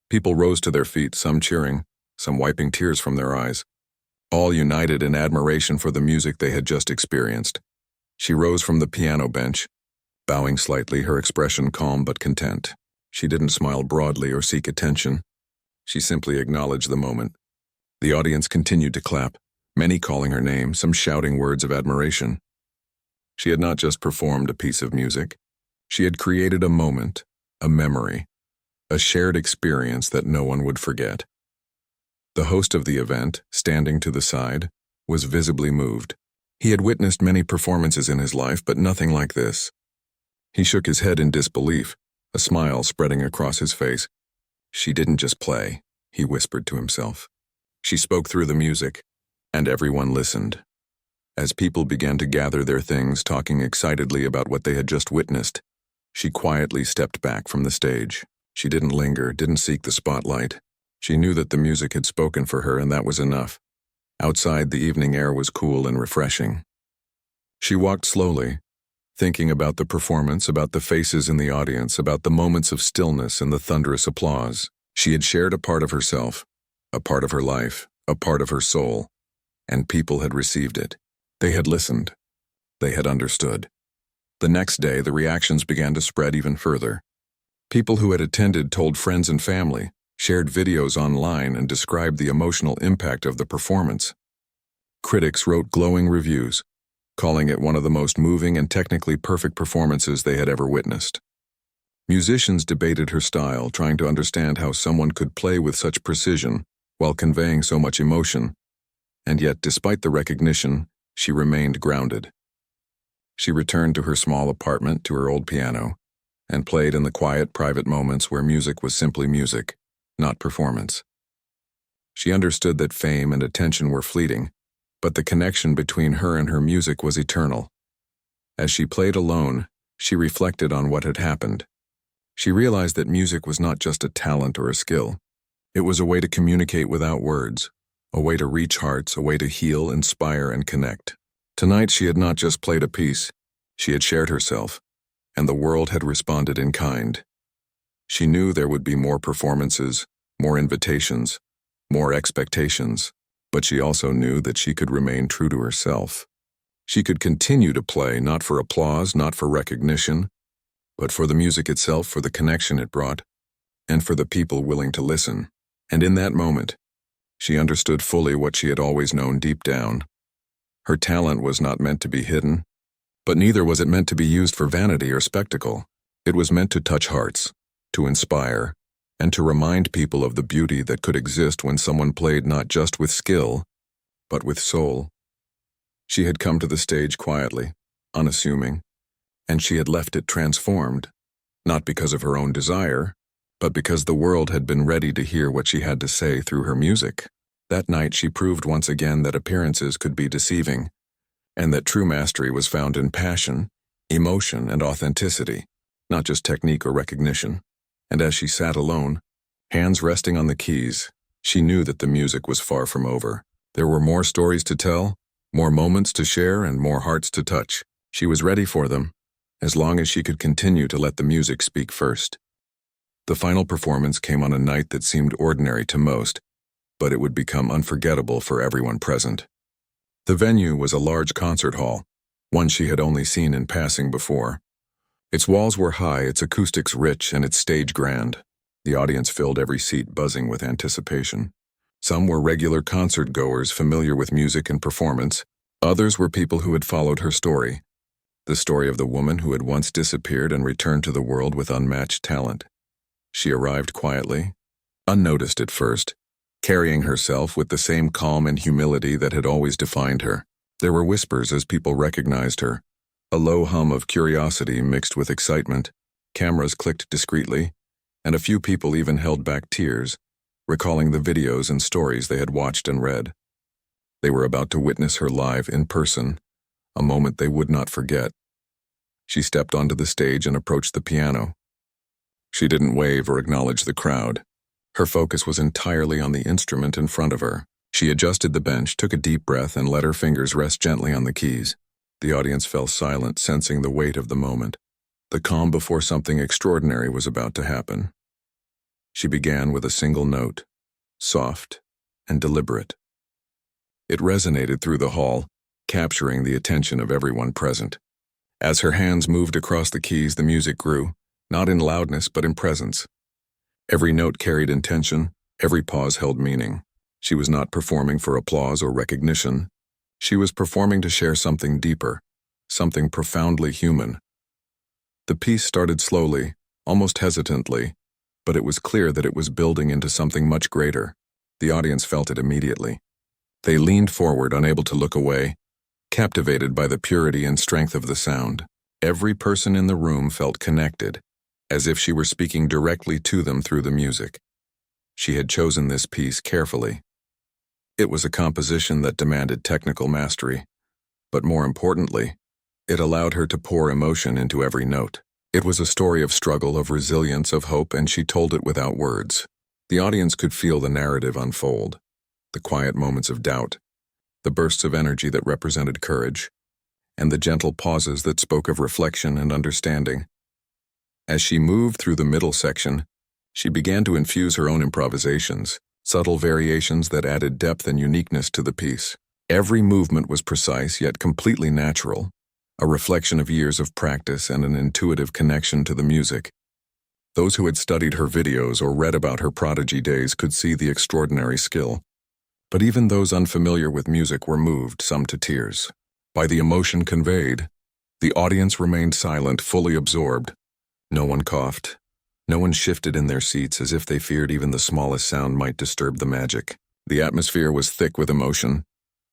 People rose to their feet, some cheering, some wiping tears from their eyes, all united in admiration for the music they had just experienced. She rose from the piano bench, bowing slightly, her expression calm but content. She didn't smile broadly or seek attention. She simply acknowledged the moment. The audience continued to clap, many calling her name, some shouting words of admiration. She had not just performed a piece of music. She had created a moment, a memory, a shared experience that no one would forget. The host of the event, standing to the side, was visibly moved. He had witnessed many performances in his life, but nothing like this. He shook his head in disbelief, a smile spreading across his face. She didn't just play, he whispered to himself. She spoke through the music, and everyone listened. As people began to gather their things, talking excitedly about what they had just witnessed, she quietly stepped back from the stage. She didn't linger, didn't seek the spotlight. She knew that the music had spoken for her, and that was enough. Outside, the evening air was cool and refreshing. She walked slowly, thinking about the performance, about the faces in the audience, about the moments of stillness and the thunderous applause. She had shared a part of herself, a part of her life, a part of her soul, and people had received it. They had listened. They had understood. The next day, the reactions began to spread even further. People who had attended told friends and family, shared videos online, and described the emotional impact of the performance. Critics wrote glowing reviews, calling it one of the most moving and technically perfect performances they had ever witnessed. Musicians debated her style, trying to understand how someone could play with such precision while conveying so much emotion, and yet, despite the recognition, she remained grounded. She returned to her small apartment, to her old piano, and played in the quiet, private moments where music was simply music, not performance. She understood that fame and attention were fleeting, but the connection between her and her music was eternal. As she played alone, she reflected on what had happened. She realized that music was not just a talent or a skill. It was a way to communicate without words, a way to reach hearts, a way to heal, inspire, and connect. Tonight she had not just played a piece, she had shared herself, and the world had responded in kind. She knew there would be more performances, more invitations, more expectations, but she also knew that she could remain true to herself. She could continue to play, not for applause, not for recognition, but for the music itself, for the connection it brought, and for the people willing to listen. And in that moment, she understood fully what she had always known deep down. Her talent was not meant to be hidden, but neither was it meant to be used for vanity or spectacle. It was meant to touch hearts, to inspire, and to remind people of the beauty that could exist when someone played not just with skill, but with soul. She had come to the stage quietly, unassuming, and she had left it transformed, not because of her own desire, but because the world had been ready to hear what she had to say through her music. That night she proved once again that appearances could be deceiving, and that true mastery was found in passion, emotion, and authenticity, not just technique or recognition. And as she sat alone, hands resting on the keys, she knew that the music was far from over. There were more stories to tell, more moments to share, and more hearts to touch. She was ready for them, as long as she could continue to let the music speak first. The final performance came on a night that seemed ordinary to most, but it would become unforgettable for everyone present. The venue was a large concert hall, one she had only seen in passing before. Its walls were high, its acoustics rich, and its stage grand. The audience filled every seat, buzzing with anticipation. Some were regular concert goers familiar with music and performance. Others were people who had followed her story, the story of the woman who had once disappeared and returned to the world with unmatched talent. She arrived quietly, unnoticed at first, carrying herself with the same calm and humility that had always defined her. There were whispers as people recognized her, a low hum of curiosity mixed with excitement. Cameras clicked discreetly, and a few people even held back tears, recalling the videos and stories they had watched and read. They were about to witness her live in person, a moment they would not forget. She stepped onto the stage and approached the piano. She didn't wave or acknowledge the crowd. Her focus was entirely on the instrument in front of her. She adjusted the bench, took a deep breath, and let her fingers rest gently on the keys. The audience fell silent, sensing the weight of the moment, the calm before something extraordinary was about to happen. She began with a single note, soft and deliberate. It resonated through the hall, capturing the attention of everyone present. As her hands moved across the keys, the music grew, not in loudness but in presence. Every note carried intention, every pause held meaning. She was not performing for applause or recognition. She was performing to share something deeper, something profoundly human. The piece started slowly, almost hesitantly, but it was clear that it was building into something much greater. The audience felt it immediately. They leaned forward, unable to look away, captivated by the purity and strength of the sound. Every person in the room felt connected, as if she were speaking directly to them through the music. She had chosen this piece carefully. It was a composition that demanded technical mastery, But more importantly, it allowed her to pour emotion into every note. It was a story of struggle, of resilience, of hope, and she told it without words. The audience could feel the narrative unfold, the quiet moments of doubt, the bursts of energy that represented courage, and the gentle pauses that spoke of reflection and understanding. As she moved through the middle section, she began to infuse her own improvisations, subtle variations that added depth and uniqueness to the piece. Every movement was precise yet completely natural, a reflection of years of practice and an intuitive connection to the music. Those who had studied her videos or read about her prodigy days could see the extraordinary skill. But even those unfamiliar with music were moved, some to tears, by the emotion conveyed. The audience remained silent, fully absorbed. No one coughed. No one shifted in their seats as if they feared even the smallest sound might disturb the magic. The atmosphere was thick with emotion,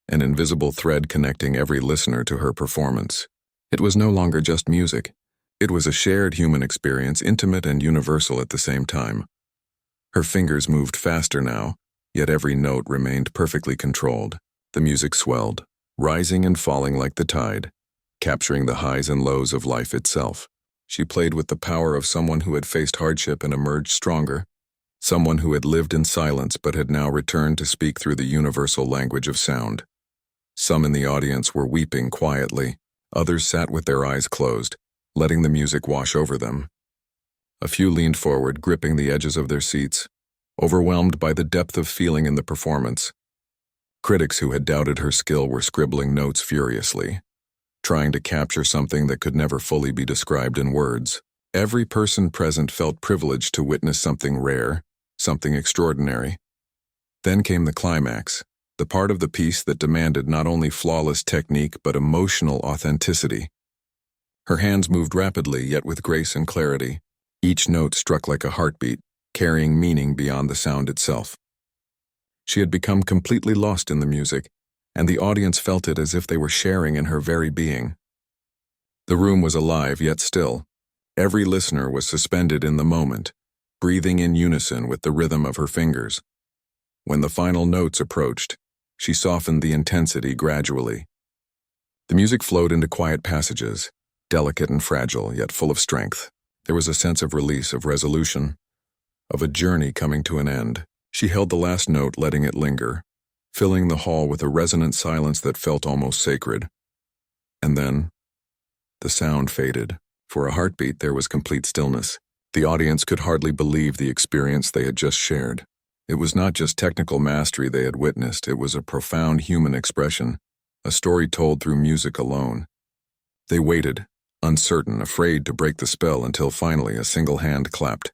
an invisible thread connecting every listener to her performance. It was no longer just music. It was a shared human experience, intimate and universal at the same time. Her fingers moved faster now, yet every note remained perfectly controlled. The music swelled, rising and falling like the tide, capturing the highs and lows of life itself. She played with the power of someone who had faced hardship and emerged stronger, someone who had lived in silence but had now returned to speak through the universal language of sound. Some in the audience were weeping quietly, others sat with their eyes closed, letting the music wash over them. A few leaned forward, gripping the edges of their seats, overwhelmed by the depth of feeling in the performance. Critics who had doubted her skill were scribbling notes furiously, trying to capture something that could never fully be described in words. Every person present felt privileged to witness something rare, something extraordinary. Then came the climax, the part of the piece that demanded not only flawless technique but emotional authenticity. Her hands moved rapidly, yet with grace and clarity. Each note struck like a heartbeat, carrying meaning beyond the sound itself. She had become completely lost in the music, and the audience felt it as if they were sharing in her very being. The room was alive yet still. Every listener was suspended in the moment, breathing in unison with the rhythm of her fingers. When the final notes approached, she softened the intensity gradually. The music flowed into quiet passages, delicate and fragile, yet full of strength. There was a sense of release, of resolution, of a journey coming to an end. She held the last note, letting it linger, filling the hall with a resonant silence that felt almost sacred. And then, the sound faded. For a heartbeat, there was complete stillness. The audience could hardly believe the experience they had just shared. It was not just technical mastery they had witnessed, it was a profound human expression, a story told through music alone. They waited, uncertain, afraid to break the spell, until finally a single hand clapped.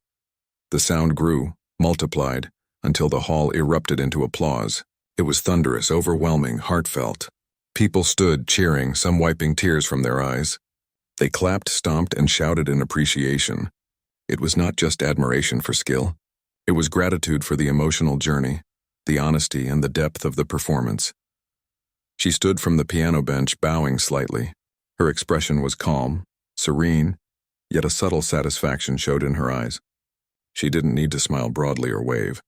The sound grew, multiplied, until the hall erupted into applause. It was thunderous, overwhelming, heartfelt. People stood, cheering, some wiping tears from their eyes. They clapped, stomped, and shouted in appreciation. It was not just admiration for skill. It was gratitude for the emotional journey, the honesty and the depth of the performance. She stood from the piano bench, bowing slightly. Her expression was calm, serene, yet a subtle satisfaction showed in her eyes. She didn't need to smile broadly or wave.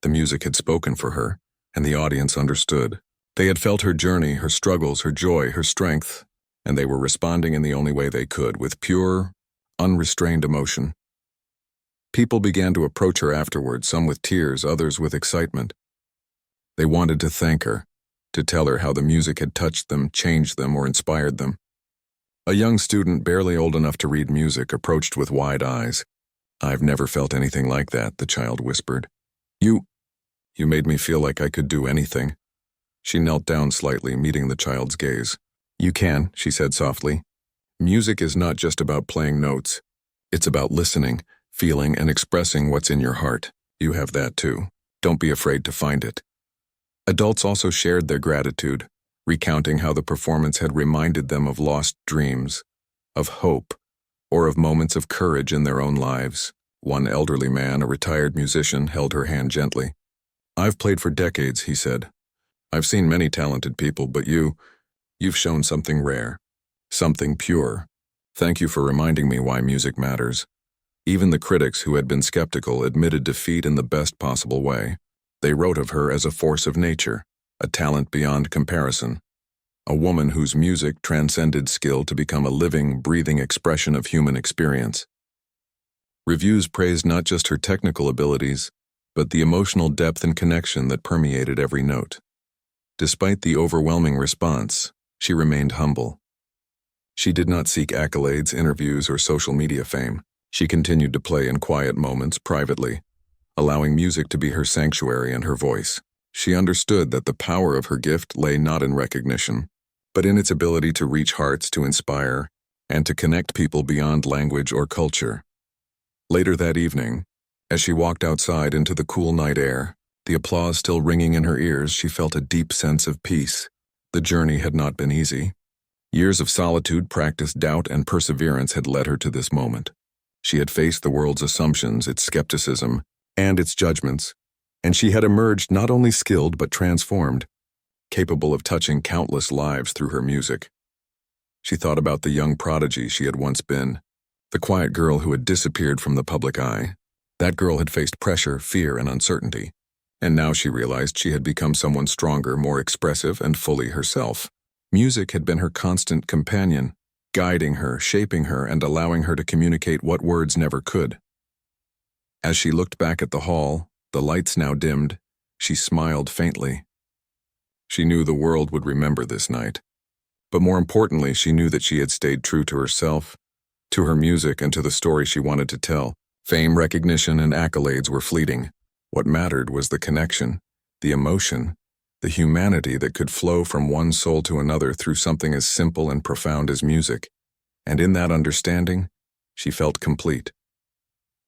The music had spoken for her, and the audience understood. They had felt her journey, her struggles, her joy, her strength, and they were responding in the only way they could, with pure, unrestrained emotion. People began to approach her afterward, some with tears, others with excitement. They wanted to thank her, to tell her how the music had touched them, changed them, or inspired them. A young student, barely old enough to read music, approached with wide eyes. "I've never felt anything like that," the child whispered. You made me feel like I could do anything." She knelt down slightly, meeting the child's gaze. "You can," she said softly. "Music is not just about playing notes. It's about listening, feeling, and expressing what's in your heart. You have that too. Don't be afraid to find it." Adults also shared their gratitude, recounting how the performance had reminded them of lost dreams, of hope, or of moments of courage in their own lives. One elderly man, a retired musician, held her hand gently. "I've played for decades," he said. "I've seen many talented people, but you've shown something rare, something pure. Thank you for reminding me why music matters." Even the critics who had been skeptical admitted defeat in the best possible way. They wrote of her as a force of nature, a talent beyond comparison. a woman whose music transcended skill to become a living, breathing expression of human experience. Reviews praised not just her technical abilities, but the emotional depth and connection that permeated every note. Despite the overwhelming response, she remained humble. She did not seek accolades, interviews, or social media fame. She continued to play in quiet moments privately, allowing music to be her sanctuary and her voice. She understood that the power of her gift lay not in recognition, but in its ability to reach hearts, to inspire, and to connect people beyond language or culture. Later that evening, as she walked outside into the cool night air, the applause still ringing in her ears, she felt a deep sense of peace. The journey had not been easy. Years of solitude, practice, doubt, and perseverance had led her to this moment. She had faced the world's assumptions, its skepticism, and its judgments, and she had emerged not only skilled but transformed, capable of touching countless lives through her music. She thought about the young prodigy she had once been, the quiet girl who had disappeared from the public eye. That girl had faced pressure, fear, and uncertainty, and now she realized she had become someone stronger, more expressive, and fully herself. Music had been her constant companion, guiding her, shaping her, and allowing her to communicate what words never could. As she looked back at the hall, the lights now dimmed, she smiled faintly. She knew the world would remember this night. But more importantly, she knew that she had stayed true to herself, to her music, and to the story she wanted to tell. Fame, recognition, and accolades were fleeting. What mattered was the connection, the emotion, the humanity that could flow from one soul to another through something as simple and profound as music. And in that understanding, she felt complete.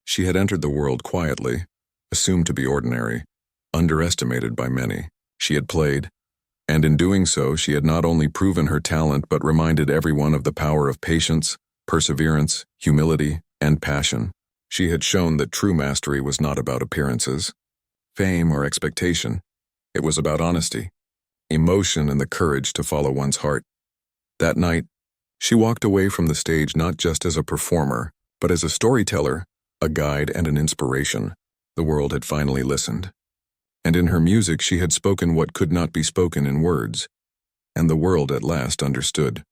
She had entered the world quietly, assumed to be ordinary, underestimated by many. She had played, and in doing so, she had not only proven her talent but reminded everyone of the power of patience, perseverance, humility, and passion. She had shown that true mastery was not about appearances, fame, or expectation. It was about honesty, emotion, and the courage to follow one's heart. That night, she walked away from the stage not just as a performer, but as a storyteller, a guide, and an inspiration. The world had finally listened. And in her music she had spoken what could not be spoken in words, and the world at last understood.